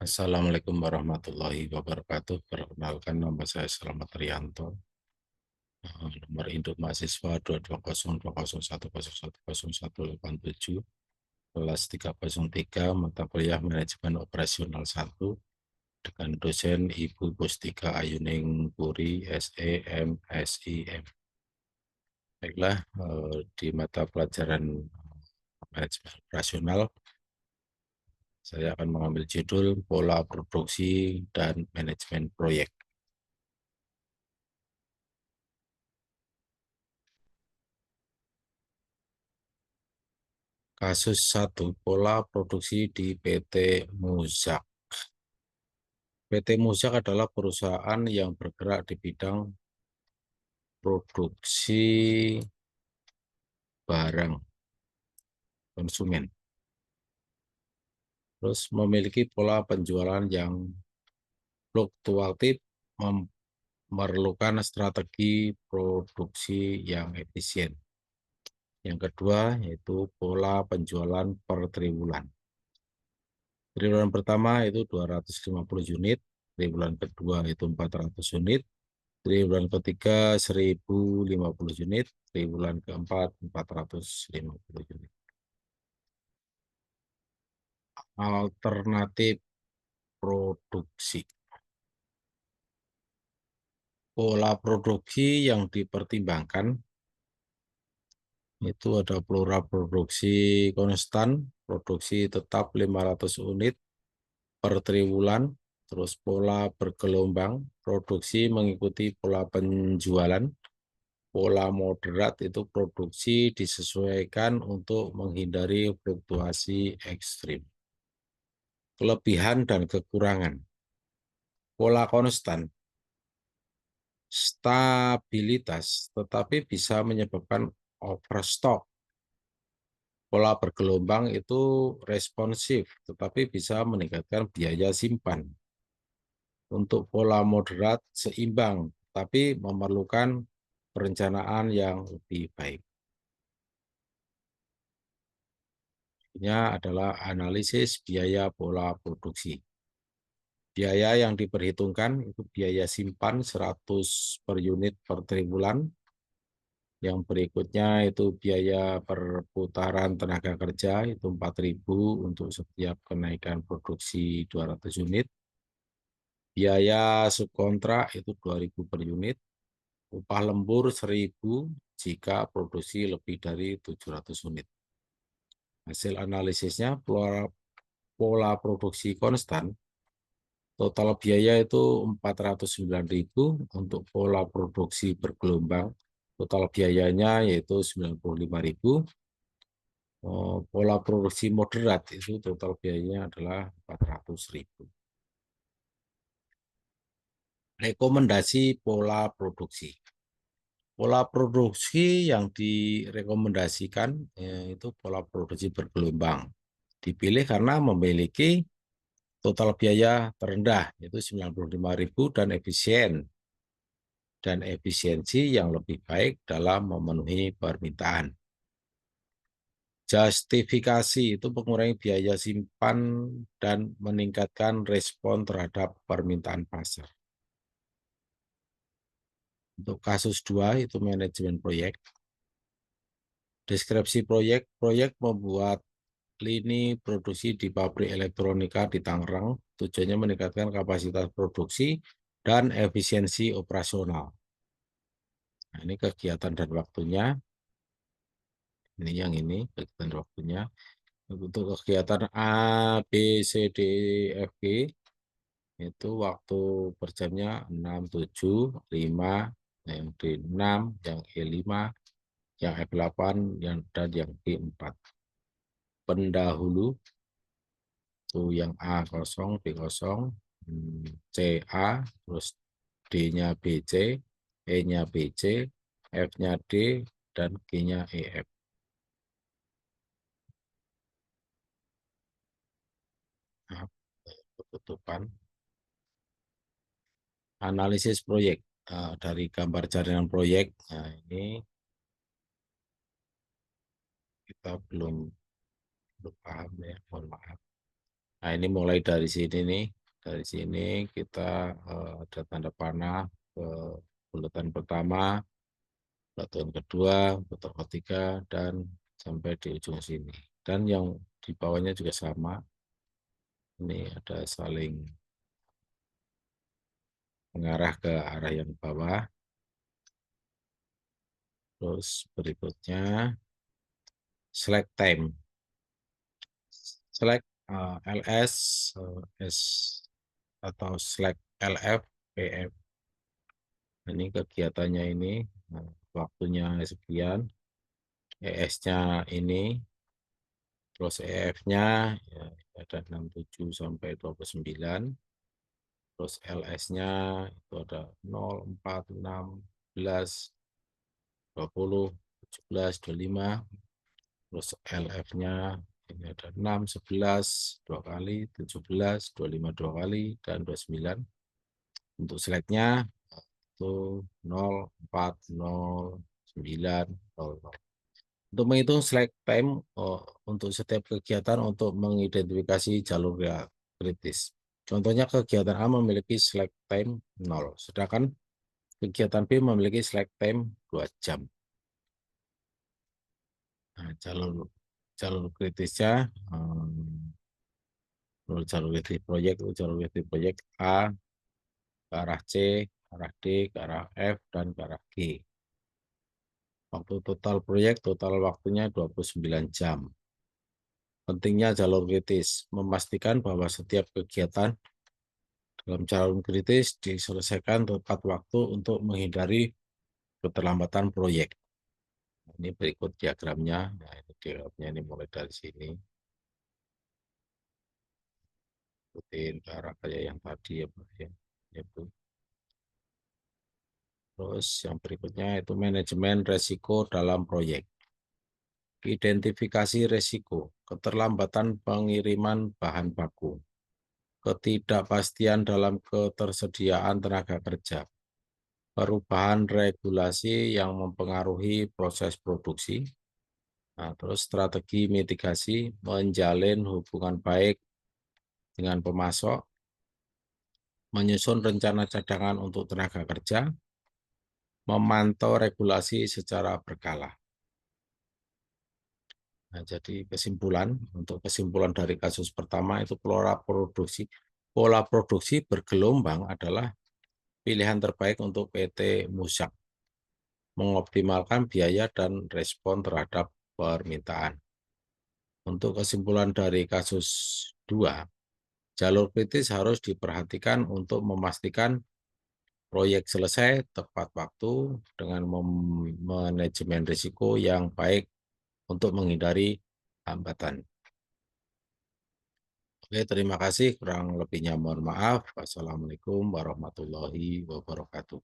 Assalamualaikum warahmatullahi wabarakatuh. Perkenalkan, nama saya Slamet Rianto. Nomor induk mahasiswa 2202021010187, kelas 303, mata kuliah Manajemen Operasional 1, dengan dosen Ibu Pustika Ayuning Puri, SEM, SIM. Baiklah, di mata pelajaran Manajemen Operasional, saya akan mengambil judul Pola Produksi dan Manajemen Proyek. Kasus 1, pola produksi di PT Muzak. PT Muzak adalah perusahaan yang bergerak di bidang produksi barang konsumen. Terus memiliki pola penjualan yang fluktuatif, memerlukan strategi produksi yang efisien. Yang kedua yaitu pola penjualan per triwulan. Triwulan pertama itu 250 unit, triwulan kedua itu 400 unit, triwulan ketiga 1050 unit, triwulan keempat 450 unit. Alternatif produksi. Pola produksi yang dipertimbangkan itu ada pola produksi konstan, produksi tetap 500 unit per triwulan, terus pola bergelombang, produksi mengikuti pola penjualan, pola moderat itu produksi disesuaikan untuk menghindari fluktuasi ekstrim. Kelebihan dan kekurangan. Pola konstan, stabilitas, tetapi bisa menyebabkan overstock. Pola bergelombang itu responsif, tetapi bisa meningkatkan biaya simpan. Untuk pola moderat, seimbang, tapi memerlukan perencanaan yang lebih baik. Ini adalah analisis biaya pola produksi. Biaya yang diperhitungkan itu biaya simpan 100 per unit per triwulan. Yang berikutnya itu biaya perputaran tenaga kerja itu 4.000 untuk setiap kenaikan produksi 200 unit. Biaya subkontrak itu 2.000 per unit. Upah lembur 1.000 jika produksi lebih dari 700 unit. Hasil analisisnya pola produksi konstan, total biaya itu 409.000, untuk pola produksi bergelombang, total biayanya yaitu 95.000. Pola produksi moderat itu total biayanya adalah 400.000. Rekomendasi pola produksi. Pola produksi yang direkomendasikan itu pola produksi bergelombang. Dipilih karena memiliki total biaya terendah, yaitu 95.000, dan efisiensi yang lebih baik dalam memenuhi permintaan. Justifikasi itu mengurangi biaya simpan dan meningkatkan respon terhadap permintaan pasar. Untuk kasus 2 itu manajemen proyek. Deskripsi proyek membuat lini produksi di pabrik elektronika di Tangerang, tujuannya meningkatkan kapasitas produksi dan efisiensi operasional. Nah, ini kegiatan dan waktunya. Ini yang ini, kegiatan dan waktunya. Untuk kegiatan A, B, C, D, F, G, itu waktu per jamnya 6, 7, 5, yang D6, yang E5, yang F8, dan yang B4. Pendahulu, itu yang A kosong, B kosong, C A, terus D-nya BC, E-nya BC, F-nya D, dan G-nya EF. Nah, penutupan. Analisis proyek. Dari gambar jaringan proyek, nah ini kita belum paham ya, mohon maaf. Nah, ini mulai dari sini nih. Dari sini kita ada tanda panah ke bulatan pertama, bulatan kedua, bulatan ketiga, dan sampai di ujung sini. Dan yang di bawahnya juga sama. Ini ada saling mengarah ke arah yang bawah. Terus berikutnya select time. Select LS, S atau select LF, PF. Ini kegiatannya ini, waktunya sekian, ES-nya ini, terus EF-nya ya, ada 67 sampai 29, terus LS-nya itu ada 0, 4, 6, 11, 20, 17, 25, terus LF-nya ini ada 6, 11, 2 kali, 17, 25 2 kali, dan 29. Untuk select-nya itu 0, 4, 0, 9, 0, 0. Untuk menghitung slack time untuk setiap kegiatan untuk mengidentifikasi jalur kritis. Contohnya kegiatan A memiliki slack time 0, sedangkan kegiatan B memiliki slack time 2 jam. Nah, jalur kritisnya, jalur kritis proyek itu jalur kritis proyek A ke arah C, ke arah D, ke arah F, dan ke arah G. Waktu total proyek, total waktunya 29 jam. Pentingnya jalur kritis, memastikan bahwa setiap kegiatan dalam jalur kritis diselesaikan tepat waktu untuk menghindari keterlambatan proyek. Ini berikut diagramnya. Nah, ini diagramnya ini mulai dari sini. Ikutin ke arah kayak yang tadi ya, Pak, ya. Itu. Terus yang berikutnya itu manajemen resiko dalam proyek. Identifikasi resiko, keterlambatan pengiriman bahan baku, ketidakpastian dalam ketersediaan tenaga kerja, perubahan regulasi yang mempengaruhi proses produksi. Nah, terus strategi mitigasi, menjalin hubungan baik dengan pemasok, menyusun rencana cadangan untuk tenaga kerja, memantau regulasi secara berkala. Nah, jadi untuk kesimpulan dari kasus pertama itu pola produksi bergelombang adalah pilihan terbaik untuk PT Musak, mengoptimalkan biaya dan respon terhadap permintaan. Untuk kesimpulan dari kasus 2, jalur kritis harus diperhatikan untuk memastikan proyek selesai tepat waktu dengan manajemen risiko yang baik untuk menghindari hambatan. Oke, terima kasih. Kurang lebihnya mohon maaf. Wassalamualaikum warahmatullahi wabarakatuh.